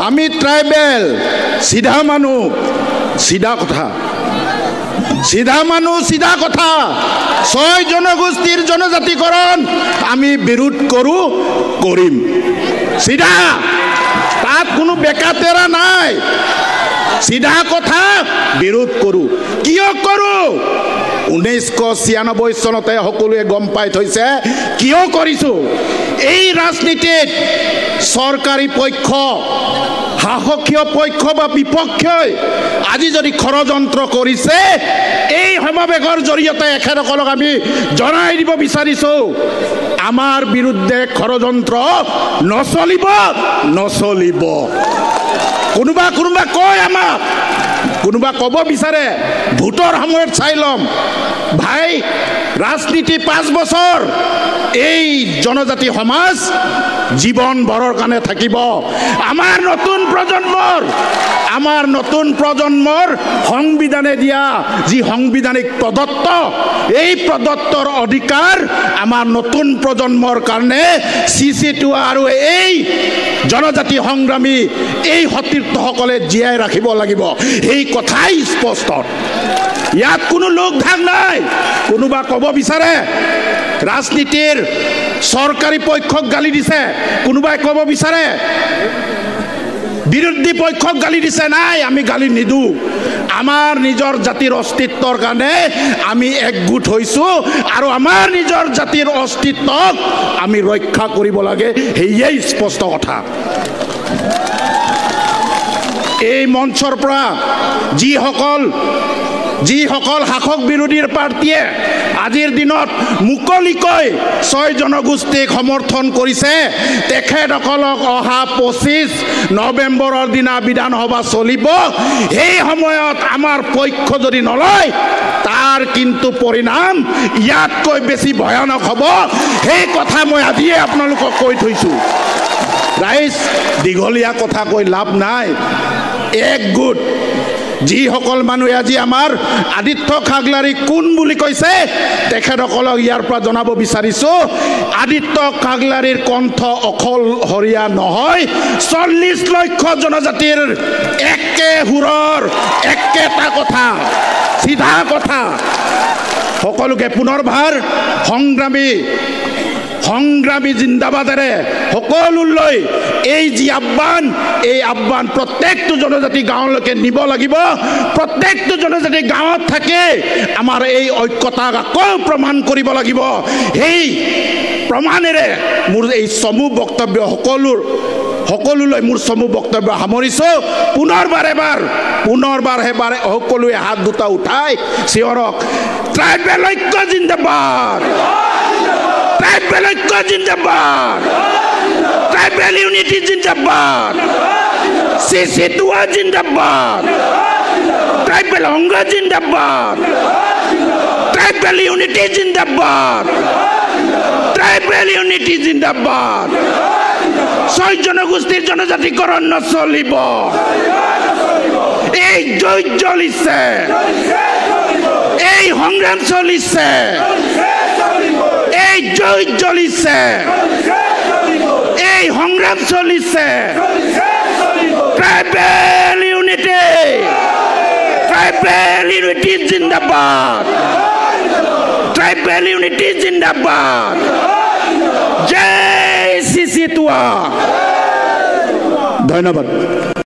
আমি ট্ৰাইবেল সিধা মানুহ সিধা কথা সিধা মানুহ সিধা কথা 6 জনগোষ্ঠীৰ জনজাতিকৰণ আমি বিৰোধ কৰো কৰিম সিধা তাত কোনো বেকাতেৰা নাই সিধা কথা বিৰোধ কৰো কিয় কৰো 1996 চনতে সকলোৱে গম পাই থৈছে কিয় কৰিছো এই ৰাজনীতিত সৰকাৰি পক্ষ শাসকীয় পক্ষ বা বিপক্ষই আজি যদি ষড়যন্ত্ৰ কৰিছে এই সমাবেশৰ জৰিয়তে এখেতসকলক আমি জনাই দিব বিচাৰিছো আমাৰ বিৰুদ্ধে ষড়যন্ত্ৰ নচলিব কোনোবা কয় আমাক কোনোবা ক'ব বিচাৰে ভোটৰ সময়ত চাই লম ভাই ৰাজনীতি 5 বছৰ এই জনজাতি সমাজ জীবন ভৰৰ কাৰণে থাকিব আমাৰ নতুন প্ৰজন্মৰ সংবিধানে দিয়া যি সাংবিধানিক প্ৰদত্ত এই প্ৰদত্তৰ অধিকাৰ আমাৰ নতুন প্ৰজন্মৰ কাৰণে সিসিটু আৰু এই জনজাতি সংগ্ৰামী এই সতীৰ্থসকলে জীয়াই ৰাখিব লাগিব এই কথাই স্পষ্ট ইয়াত কোনো লোক ধাক নাই কোনোবা ক'ব বিচাৰে ৰাজনীতিৰ সৰকাৰি পক্ষক গালি দিছে কোনোবাই ক'ব বিচাৰে বিৰোধী পক্ষক গালি দিছে নাই আমি গালি নিদু আমাৰ নিজৰ জাতিৰ অস্তিত্বৰ কাৰণে আমি একগোট হৈছো আৰু আমাৰ নিজৰ জাতিৰ অস্তিত্বক আমি ৰক্ষা কৰিব লাগে হেই স্পষ্ট কথা এই মঞ্চৰ পৰা যিসকল শাসক বিৰোধীৰ পাৰ্টিয়ে আজিৰ দিনত মুকলিকৈ 6 জনগোষ্ঠীক সমৰ্থন কৰিছে তেখেতসকলক অহা 25 নৱেম্বৰৰ দিনা বিধানসভা চলিব এই সময়ত আমাৰ পক্ষ যদি নলয় তাৰ কিন্তু পৰিণাম ইয়াতকৈ বেছি ভয়ানক হ'ব সেই কথা মই আজিয়ে আপোনালোকক কৈ থৈছো ৰাইজ দীঘলীয়া কথা কৈ লাভ নাই একগোট যিসকল মানুহে আজি আমাৰ আদিত্য খাগলাৰী কোন বুলি কৈছে তেখেতসকলক ইয়াৰ পৰা জনাব বিচাৰিছো আদিত্য খাগলাৰীৰ কণ্ঠ অকলশৰীয়া নহয় 40 লক্ষ জনজাতিৰ একে সুৰৰ একেটা কথা সিধা কথা সকলোকে পুনৰবাৰ সংগ্ৰামী জিন্দাবাদেৰে সকলোলৈ এই যি আহ্বান প্ৰত্যেকটো জনজাতি গাঁৱলৈকে নিব লাগিব প্ৰত্যেকটো জনজাতি গাঁৱত থাকে আমাৰ এই ঐক্যতাক আকৌ প্ৰমাণ কৰিব লাগিব এই প্ৰমাণেৰে মোৰ এই সমূহ বক্তব্য সকলোলৈ মোৰ সমূহ বক্তব্য সামৰিছো পুনৰবাৰ সকলোৱে হাত দুটা উঠাই চিঞৰক ট্ৰাইবেল ঐক্য জিন্দাবাদ ট্রাইবেল ঐক্য জিন্দাবাদ ট্রাইবেল ইউনিটি জিন্দাবাদ সিসিটু জিন্দাবাদ ট্রাইবেল অঙ্গ জিন্দাবাদ ট্রাইবেল ইউনিটি জিন্দাবাদ ট্রাইবেল ইউনিটি জিন্দাবাদ 6 জনগোষ্ঠীৰ জনজাতিকৰণ নচলিব এই যুদ্ধ চলিছে এই সংগ্ৰাম চলিছে এই যুদ্ধ চলিছে এই সংগ্ৰাম চলিছে ট্ৰাইবেল ইউনিটি জিন্দাবাদ ট্ৰাইবেল ইউনিটি জিন্দাবাদ জয় সিসিটু ধন্যবাদ।